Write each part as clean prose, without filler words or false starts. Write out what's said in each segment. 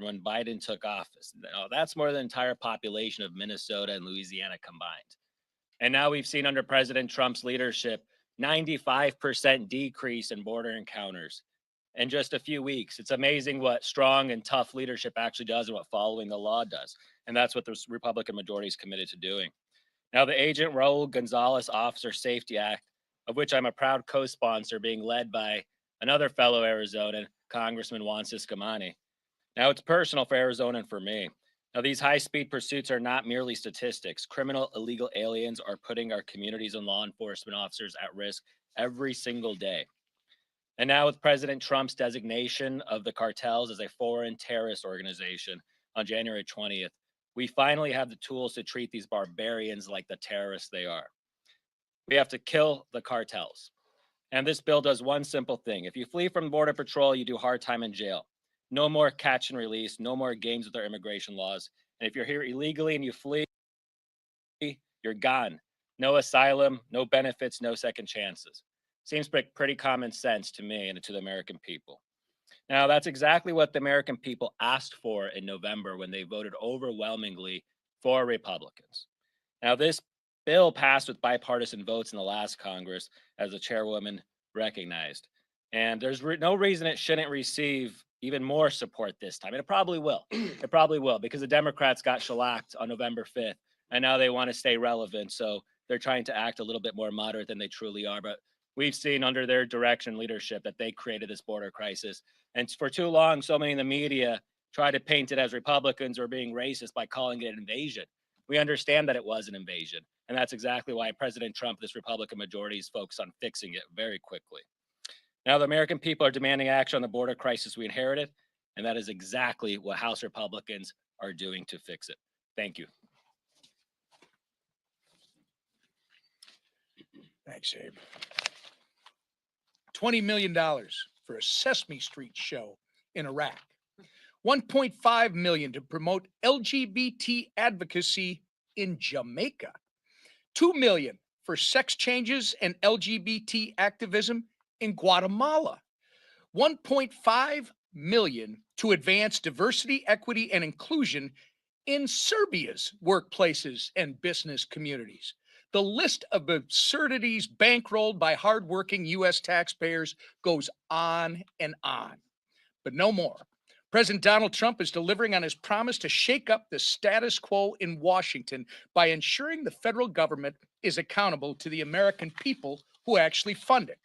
from when Biden took office. Now, that's more than the entire population of Minnesota and Louisiana combined. And now we've seen under President Trump's leadership, 95% decrease in border encounters in just a few weeks. It's amazing what strong and tough leadership actually does and what following the law does. And that's what the Republican majority is committed to doing. Now, the Agent Raul Gonzalez Officer Safety Act, of which I'm a proud co-sponsor, being led by another fellow Arizonan, Congressman Juan Ciscomani. Now, it's personal for Arizona and for me. Now, these high-speed pursuits are not merely statistics. Criminal illegal aliens are putting our communities and law enforcement officers at risk every single day. And now with President Trump's designation of the cartels as a foreign terrorist organization on January 20th, we finally have the tools to treat these barbarians like the terrorists they are. We have to kill the cartels. And this bill does one simple thing. If you flee from Border Patrol, you do hard time in jail. No more catch and release, no more games with our immigration laws. And if you're here illegally and you flee, you're gone. No asylum, no benefits, no second chances. Seems like pretty common sense to me and to the American people. Now, that's exactly what the American people asked for in November when they voted overwhelmingly for Republicans. Now, this bill passed with bipartisan votes in the last Congress, as the chairwoman recognized. And there's no reason it shouldn't receive even more support this time. And it probably will. It probably will, because the Democrats got shellacked on November 5th, and now they want to stay relevant. So they're trying to act a little bit more moderate than they truly are. But we've seen under their direction leadership that they created this border crisis. And for too long, so many in the media try to paint it as Republicans are being racist by calling it an invasion. We understand that it was an invasion. And that's exactly why President Trump, this Republican majority, is focused on fixing it very quickly. Now, the American people are demanding action on the border crisis we inherited. And that is exactly what House Republicans are doing to fix it. Thank you. Thanks, Abe. $20 million for a Sesame Street show in Iraq. $1.5 million to promote LGBT advocacy in Jamaica. $2 million for sex changes and LGBT activism in Guatemala. $1.5 million to advance diversity, equity, and inclusion in Serbia's workplaces and business communities. The list of absurdities bankrolled by hardworking U.S. taxpayers goes on and on. But no more. President Donald Trump is delivering on his promise to shake up the status quo in Washington by ensuring the federal government is accountable to the American people who actually fund it.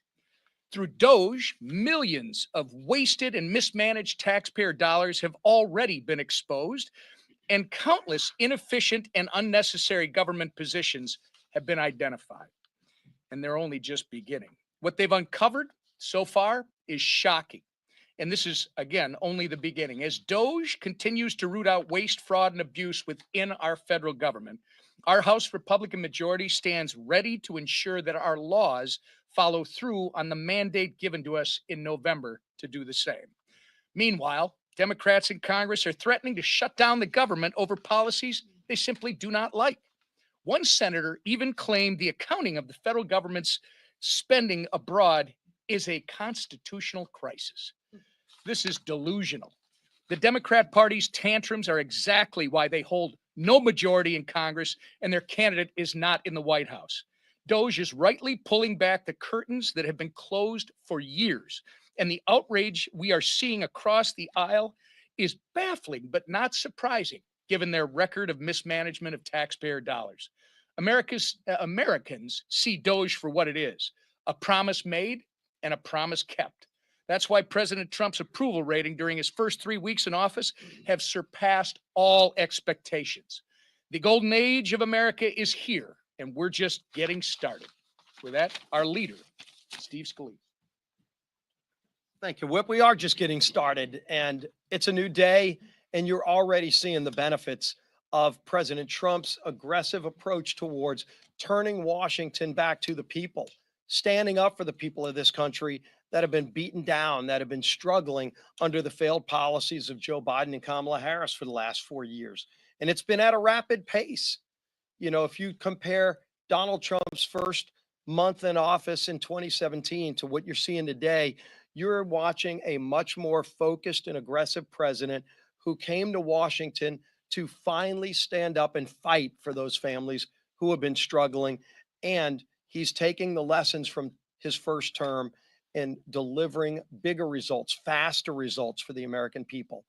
Through DOGE, millions of wasted and mismanaged taxpayer dollars have already been exposed, and countless inefficient and unnecessary government positions have been identified. And they're only just beginning. What they've uncovered so far is shocking. And this is, again, only the beginning. As DOGE continues to root out waste, fraud, and abuse within our federal government, our House Republican majority stands ready to ensure that our laws follow through on the mandate given to us in November to do the same. Meanwhile, Democrats in Congress are threatening to shut down the government over policies they simply do not like. One senator even claimed the accounting of the federal government's spending abroad is a constitutional crisis. This is delusional. The Democrat Party's tantrums are exactly why they hold no majority in Congress and their candidate is not in the White House. DOGE is rightly pulling back the curtains that have been closed for years, and the outrage we are seeing across the aisle is baffling but not surprising, given their record of mismanagement of taxpayer dollars. Americans see DOGE for what it is, a promise made and a promise kept. That's why President Trump's approval rating during his first 3 weeks in office have surpassed all expectations. The golden age of America is here, and we're just getting started. With that, our leader, Steve Scalise. Thank you, Whip. We are just getting started, and it's a new day, and you're already seeing the benefits of President Trump's aggressive approach towards turning Washington back to the people, standing up for the people of this country that have been beaten down, that have been struggling under the failed policies of Joe Biden and Kamala Harris for the last 4 years. And it's been at a rapid pace. You know, if you compare Donald Trump's first month in office in 2017 to what you're seeing today, you're watching a much more focused and aggressive president who came to Washington to finally stand up and fight for those families who have been struggling. And he's taking the lessons from his first term and delivering bigger results, faster results for the American people.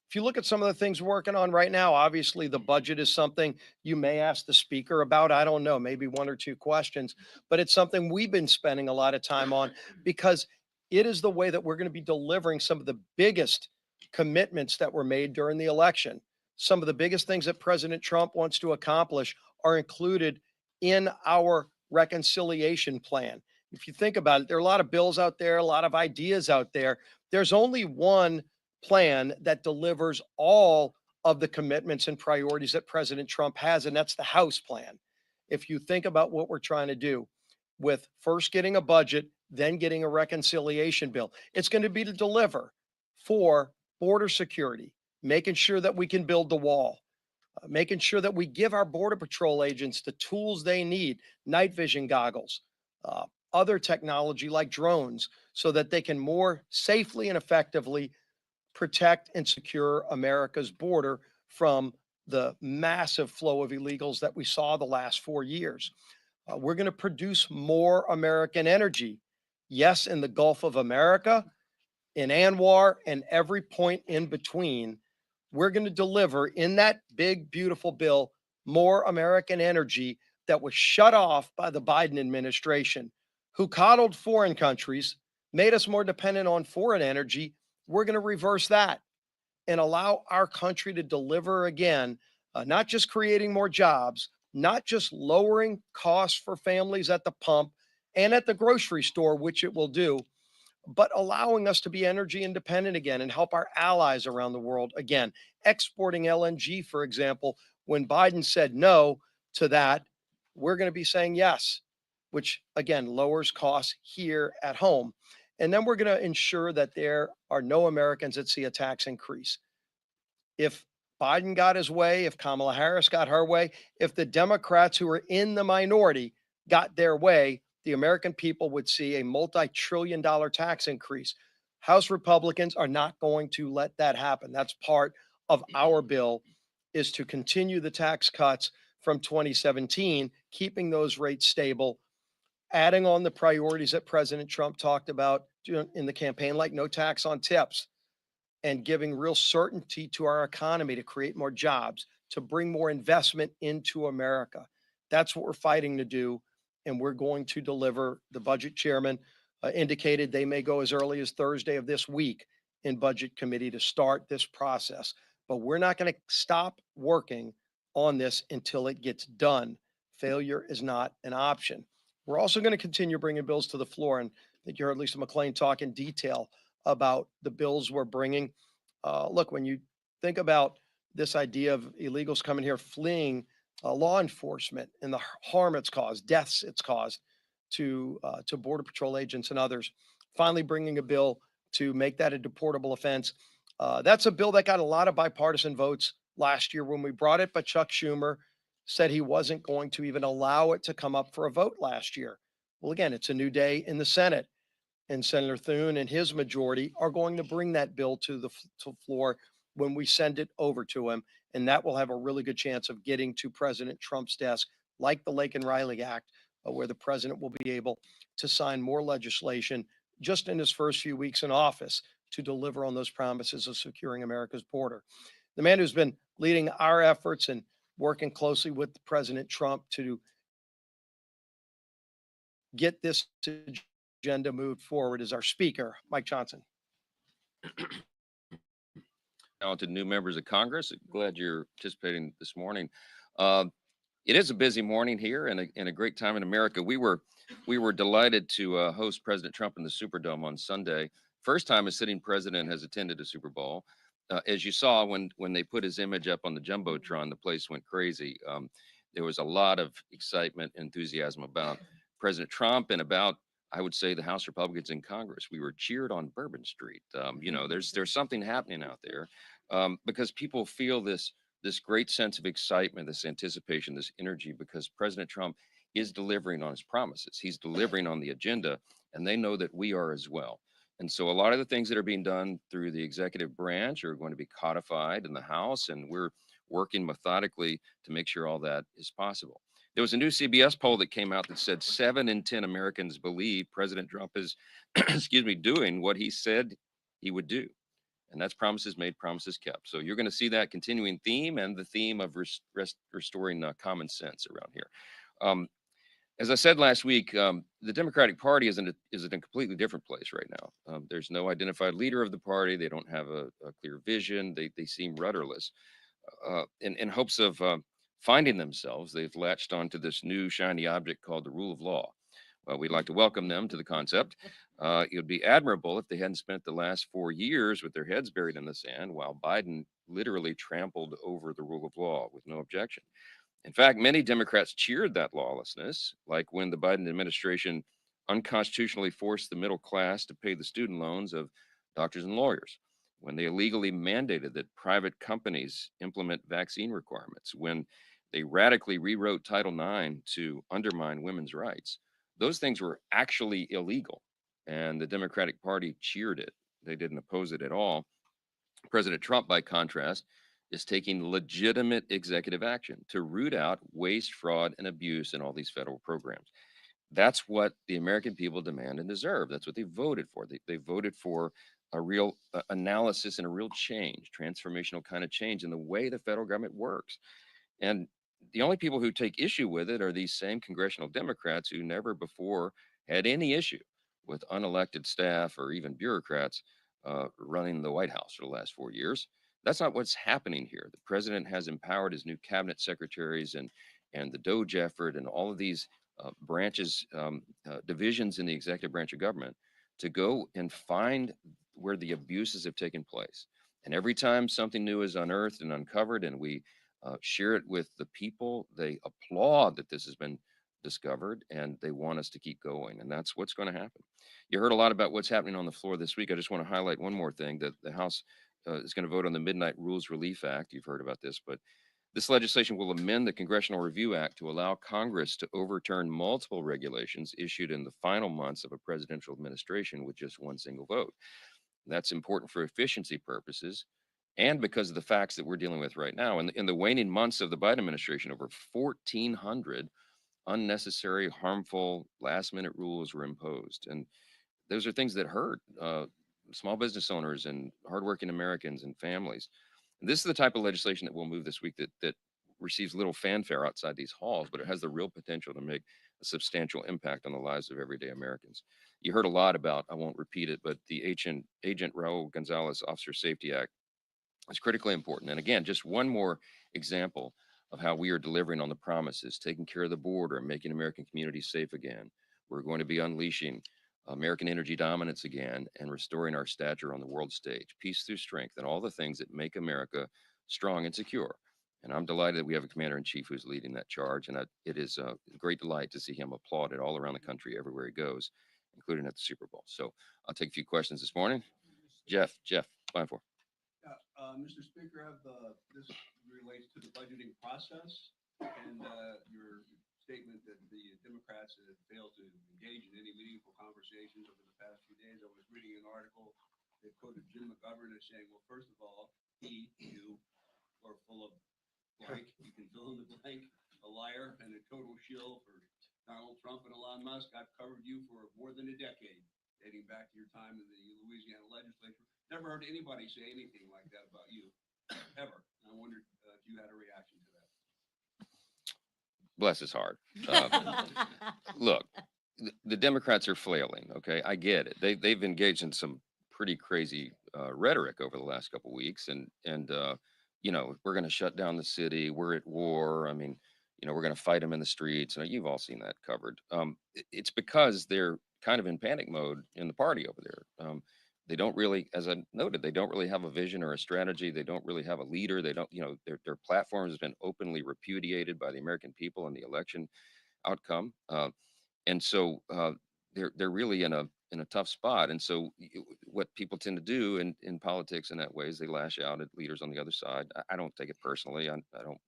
If you look at some of the things we're working on right now, obviously the budget is something you may ask the speaker about. I don't know, maybe one or two questions, but it's something we've been spending a lot of time on because it is the way that we're going to be delivering some of the biggest commitments that were made during the election. Some of the biggest things that President Trump wants to accomplish are included in our reconciliation plan. If you think about it, there are a lot of bills out there, a lot of ideas out there. There's only one plan that delivers all of the commitments and priorities that President Trump has, and that's the House plan. If you think about what we're trying to do with first getting a budget, then getting a reconciliation bill, it's going to be to deliver for border security, making sure that we can build the wall, making sure that we give our Border Patrol agents the tools they need, night vision goggles, other technology like drones, so that they can more safely and effectively protect and secure America's border from the massive flow of illegals that we saw the last 4 years. We're going to produce more American energy. Yes, in the Gulf of America, in Anwar, and every point in between. We're going to deliver in that big, beautiful bill more American energy that was shut off by the Biden administration, who coddled foreign countries, made us more dependent on foreign energy. We're going to reverse that and allow our country to deliver again, not just creating more jobs, not just lowering costs for families at the pump and at the grocery store, which it will do, but allowing us to be energy independent again and help our allies around the world again. Exporting LNG, for example, when Biden said no to that, we're going to be saying yes, which again lowers costs here at home. And then we're going to ensure that there are no Americans that see a tax increase. If Biden got his way, if Kamala Harris got her way, if the Democrats who are in the minority got their way, the American people would see a multi-trillion-dollar tax increase. House Republicans are not going to let that happen. That's part of our bill, is to continue the tax cuts from 2017, keeping those rates stable, adding on the priorities that President Trump talked about in the campaign, like no tax on tips, and giving real certainty to our economy to create more jobs, to bring more investment into America. That's what we're fighting to do, and we're going to deliver. The budget chairman indicated they may go as early as Thursday of this week in budget committee to start this process. But we're not going to stop working on this until it gets done. Failure is not an option. We're also going to continue bringing bills to the floor, and I think you heard Lisa McClain talk in detail about the bills we're bringing. Look, when you think about this idea of illegals coming here fleeing law enforcement and the harm it's caused, deaths it's caused to Border Patrol agents and others, finally bringing a bill to make that a deportable offense. That's a bill that got a lot of bipartisan votes last year when we brought it, but Chuck Schumer said he wasn't going to even allow it to come up for a vote last year. Well, again, it's a new day in the Senate, and Senator Thune and his majority are going to bring that bill to the floor when we send it over to him, and that will have a really good chance of getting to President Trump's desk, like the Lake and Riley Act, where the president will be able to sign more legislation just in his first few weeks in office to deliver on those promises of securing America's border. The man who's been leading our efforts and working closely with President Trump to get this agenda moved forward is our speaker, Mike Johnson. Talented new members of Congress, glad you're participating this morning. It is a busy morning here and a great time in America. We were delighted to host President Trump in the Superdome on Sunday. First time a sitting president has attended a Super Bowl. As you saw when they put his image up on the Jumbotron, the place went crazy. There was a lot of excitement, enthusiasm about President Trump and about, I would say, the House Republicans in Congress. We were cheered on Bourbon Street. There's something happening out there because people feel this great sense of excitement, this anticipation, this energy, because President Trump is delivering on his promises. He's delivering on the agenda, and they know that we are as well. And so a lot of the things that are being done through the executive branch are going to be codified in the House, and we're working methodically to make sure all that is possible. There was a new CBS poll that came out that said 7 in 10 Americans believe President Trump is, excuse me, doing what he said he would do. And that's promises made, promises kept. So you're going to see that continuing theme and the theme of restoring common sense around here. Um, as I said last week, the Democratic Party is in a completely different place right now. There's no identified leader of the party. They don't have a clear vision. They seem rudderless. In hopes of finding themselves, they've latched onto this new shiny object called the rule of law. Well, we'd like to welcome them to the concept. It would be admirable if they hadn't spent the last 4 years with their heads buried in the sand while Biden literally trampled over the rule of law with no objection. In fact, many Democrats cheered that lawlessness, like when the Biden administration unconstitutionally forced the middle class to pay the student loans of doctors and lawyers, when they illegally mandated that private companies implement vaccine requirements, when they radically rewrote Title IX to undermine women's rights. Those things were actually illegal, and the Democratic Party cheered it. They didn't oppose it at all. President Trump, by contrast, is taking legitimate executive action to root out waste, fraud, and abuse in all these federal programs. That's what the American people demand and deserve. That's what they voted for. They voted for a real analysis and a real change, transformational kind of change in the way the federal government works. And the only people who take issue with it are these same congressional Democrats who never before had any issue with unelected staff or even bureaucrats running the White House for the last 4 years. That's not what's happening here. The president has empowered his new cabinet secretaries and the DOGE effort and all of these branches, divisions in the executive branch of government to go and find where the abuses have taken place. And every time something new is unearthed and uncovered and we share it with the people, they applaud that this has been discovered and they want us to keep going. And that's what's going to happen. You heard a lot about what's happening on the floor this week. I just want to highlight one more thing that the House is going to vote on the Midnight Rules Relief Act. You've heard about this, but this legislation will amend the Congressional Review Act to allow Congress to overturn multiple regulations issued in the final months of a presidential administration with just one single vote. That's important for efficiency purposes and because of the facts that we're dealing with right now. In the waning months of the Biden administration, over 1,400 unnecessary, harmful, last-minute rules were imposed. And those are things that hurt small business owners and hardworking Americans and families. And this is the type of legislation that we'll move this week that receives little fanfare outside these halls, but it has the real potential to make a substantial impact on the lives of everyday Americans. You heard a lot about, I won't repeat it, but the Agent Raul Gonzalez Officer Safety Act is critically important. And again, just one more example of how we are delivering on the promises, taking care of the border, making American communities safe again. We're going to be unleashing American energy dominance again and restoring our stature on the world stage, peace through strength, and all the things that make America strong and secure. And I'm delighted that we have a commander in chief who's leading that charge. And it is a great delight to see him applauded all around the country, everywhere he goes, including at the Super Bowl. So I'll take a few questions this morning. Jeff, line 4. Mr. Speaker, this relates to the budgeting process and your statement that the Democrats have failed to engage in any meaningful conversations over the past few days. I was reading an article that quoted Jim McGovern as saying, well, first of all, you are full of blank, you can fill in the blank, a liar and a total shill for Donald Trump and Elon Musk. I've covered you for more than a decade, dating back to your time in the Louisiana legislature. Never heard anybody say anything like that about you, ever. And I wondered if you had a reaction to that. Bless his heart. Look, the Democrats are flailing. Okay, I get it. They've engaged in some pretty crazy rhetoric over the last couple of weeks, and we're going to shut down the city. We're at war. I mean, we're going to fight them in the streets. And you've all seen that covered. It's because they're kind of in panic mode in the party over there. They don't really, as I noted, they don't really have a vision or a strategy. They don't really have a leader. They don't, their platform has been openly repudiated by the American people in the election outcome. And so they're really in a tough spot. And so what people tend to do in politics in that way is they lash out at leaders on the other side. I don't take it personally. I don't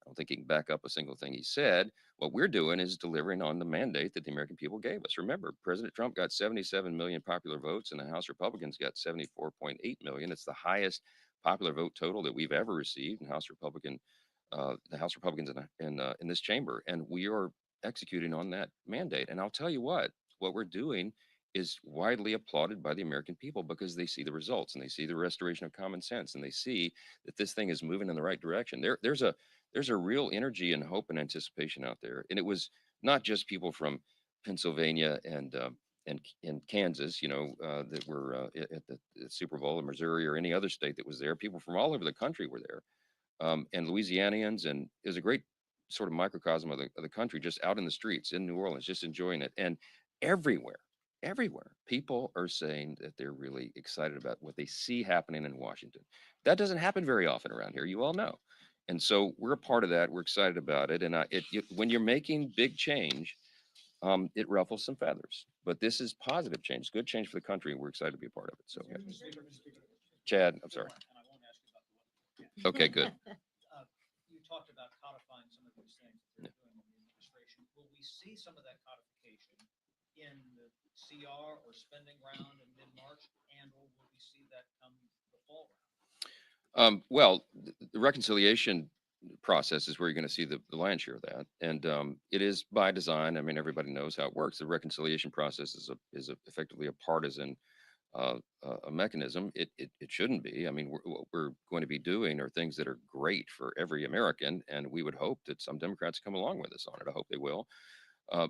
I don't think he can back up a single thing he said. What we're doing is delivering on the mandate that the American people gave us. Remember, President Trump got 77 million popular votes and the House Republicans got 74.8 million. It's the highest popular vote total that we've ever received in the House Republicans in this chamber. And we are executing on that mandate. And I'll tell you what we're doing is widely applauded by the American people because they see the results and they see the restoration of common sense and they see that this thing is moving in the right direction. There's a real energy and hope and anticipation out there. And it was not just people from Pennsylvania and Kansas, that were at the Super Bowl, in Missouri or any other state that was there. People from all over the country were there, and Louisianians, and it was a great sort of microcosm of the country, just out in the streets in New Orleans, just enjoying it. And everywhere, people are saying that they're really excited about what they see happening in Washington. That doesn't happen very often around here, you all know. And so we're a part of that. We're excited about it. And when you're making big change, it ruffles some feathers. But this is positive change, good change for the country, and we're excited to be a part of it. So, yeah. Chad, I'm sorry. Okay, good. You talked about codifying some of these things that they're doing in the administration. Will we see some of that codification in the CR or spending round in mid-March, and or will we see that come the fall round? Well, the reconciliation process is where you're going to see the lion's share of that, and it is by design. I mean, everybody knows how it works. The reconciliation process is effectively a partisan a mechanism. It shouldn't be. I mean, what we're going to be doing are things that are great for every American, and we would hope that some Democrats come along with us on it. I hope they will.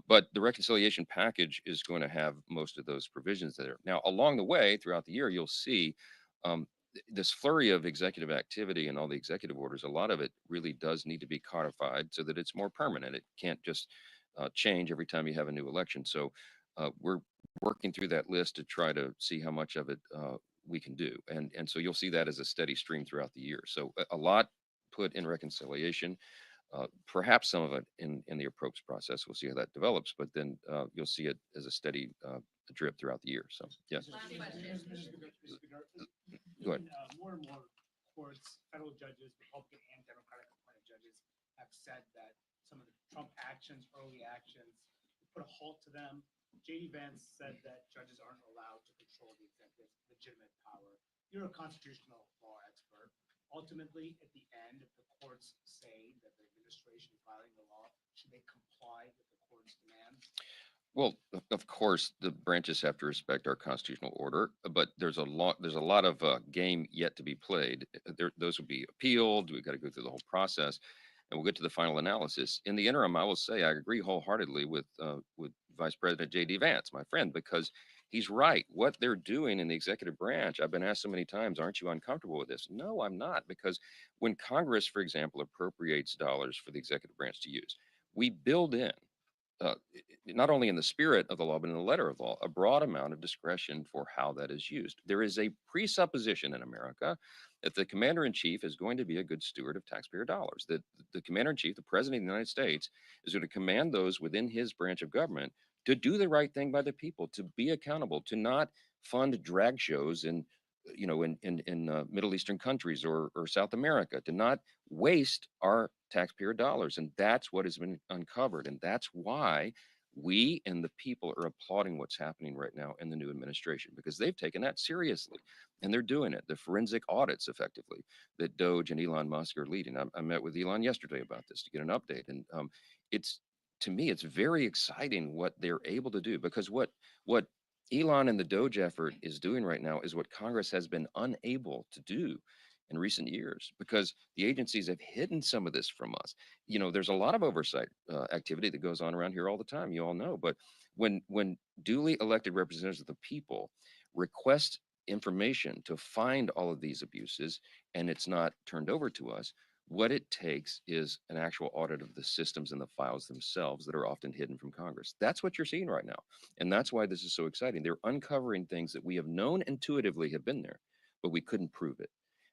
But the reconciliation package is going to have most of those provisions there. Now, along the way, throughout the year, you'll see um, this flurry of executive activity and all the executive orders. A lot of it really does need to be codified so that it's more permanent. It can't just change every time you have a new election. So we're working through that list to try to see how much of it we can do. And so you'll see that as a steady stream throughout the year. So a lot put in reconciliation. Perhaps some of it in the approach process. We'll see how that develops, but then you'll see it as a steady drip throughout the year. So, yes. Last question. Go ahead. More and more courts, federal judges, Republican and Democratic appointed judges have said that some of the Trump actions, early actions, put a halt to them. J.D. Vance said that judges aren't allowed to control the executive's legitimate power. You're a constitutional law expert. Ultimately, at the end, if the courts say that the administration is violating the law, should they comply with the court's demands? Well, of course, the branches have to respect our constitutional order, but there's a lot of game yet to be played. Those will be appealed. We've got to go through the whole process, and we'll get to the final analysis. In the interim, I will say I agree wholeheartedly with Vice President J.D. Vance, my friend, because he's right. What they're doing in the executive branch, I've been asked so many times, aren't you uncomfortable with this? No, I'm not, because when Congress, for example, appropriates dollars for the executive branch to use, we build in uh, not only in the spirit of the law, but in the letter of law, a broad amount of discretion for how that is used. There is a presupposition in America that the commander in chief is going to be a good steward of taxpayer dollars, that the commander in chief, the president of the United States, is going to command those within his branch of government to do the right thing by the people, to be accountable, to not fund drag shows in Middle Eastern countries or South America, to not waste our taxpayer dollars. And that's what has been uncovered. And that's why we and the people are applauding what's happening right now in the new administration, because they've taken that seriously and they're doing it. The forensic audits, effectively, that Doge and Elon Musk are leading. I met with Elon yesterday about this to get an update. And to me, it's very exciting what they're able to do, because what Elon and the Doge effort is doing right now is what Congress has been unable to do in recent years, because the agencies have hidden some of this from us. There's a lot of oversight activity that goes on around here all the time, you all know. But when duly elected representatives of the people request information to find all of these abuses and it's not turned over to us, what it takes is an actual audit of the systems and the files themselves that are often hidden from Congress. That's what you're seeing right now. And that's why this is so exciting. They're uncovering things that we have known intuitively have been there, but we couldn't prove it.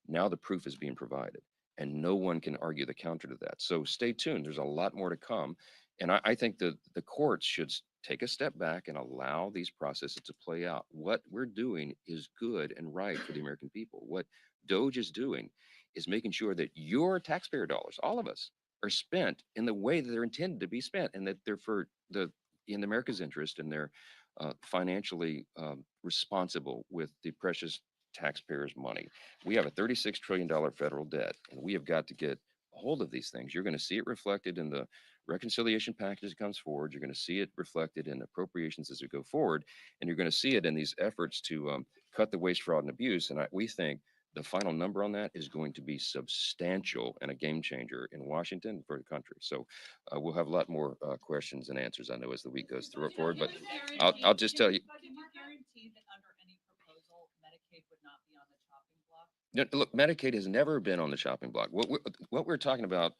Now the proof is being provided, and no one can argue the counter to that. So stay tuned. There's a lot more to come. And I think the courts should take a step back and allow these processes to play out. What we're doing is good and right for the American people. What Doge is doing is making sure that your taxpayer dollars, all of us, are spent in the way that they're intended to be spent, and that they're in America's interest, and they're financially responsible with the precious taxpayers' money. We have a $36 trillion federal debt, and we have got to get a hold of these things. You're going to see it reflected in the reconciliation package that comes forward. You're going to see it reflected in appropriations as we go forward, and you're going to see it in these efforts to cut the waste, fraud, and abuse. And we think the final number on that is going to be substantial and a game changer in Washington for the country. So we'll have a lot more questions and answers, I know, as the week goes through forward. But I'll just tell you. Can you guarantee that under any proposal, Medicaid would not be on the chopping block? No, look, Medicaid has never been on the chopping block. What we're talking about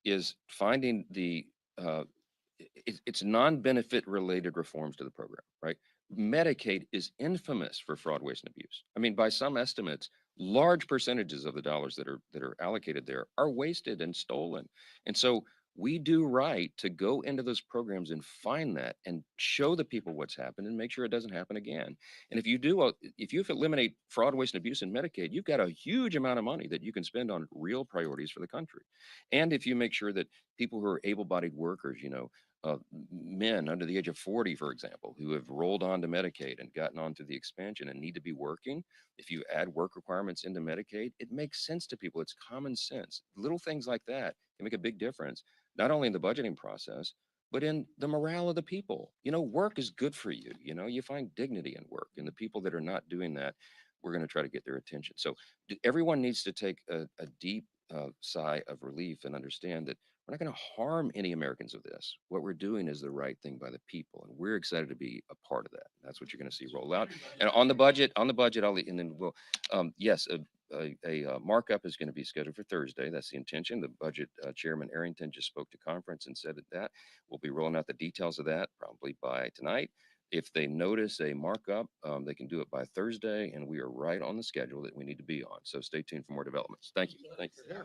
is finding the it's non-benefit related reforms to the program, right? Medicaid is infamous for fraud, waste, and abuse. I mean, by some estimates, large percentages of the dollars that are allocated there are wasted and stolen. And so we do right to go into those programs and find that and show the people what's happened and make sure it doesn't happen again. And if you do, if you eliminate fraud, waste, and abuse in Medicaid, you've got a huge amount of money that you can spend on real priorities for the country. And if you make sure that people who are able-bodied workers, men under the age of 40, for example, who have rolled on to Medicaid and gotten onto the expansion and need to be working, if you add work requirements into Medicaid, it makes sense to people. It's common sense. Little things like that can make a big difference, not only in the budgeting process, but in the morale of the people. Work is good for you. You find dignity in work, and the people that are not doing that, we're going to try to get their attention. So everyone needs to take a deep sigh of relief and understand that we're not going to harm any Americans with this. What we're doing is the right thing by the people, and we're excited to be a part of that. That's what you're going to see roll out. And on the budget, and then we'll, yes, a markup is going to be scheduled for Thursday. That's the intention. The budget chairman Arrington just spoke to conference and said that we'll be rolling out the details of that probably by tonight. If they notice a markup, they can do it by Thursday, and we are right on the schedule that we need to be on. So stay tuned for more developments. Thank you. Thank you.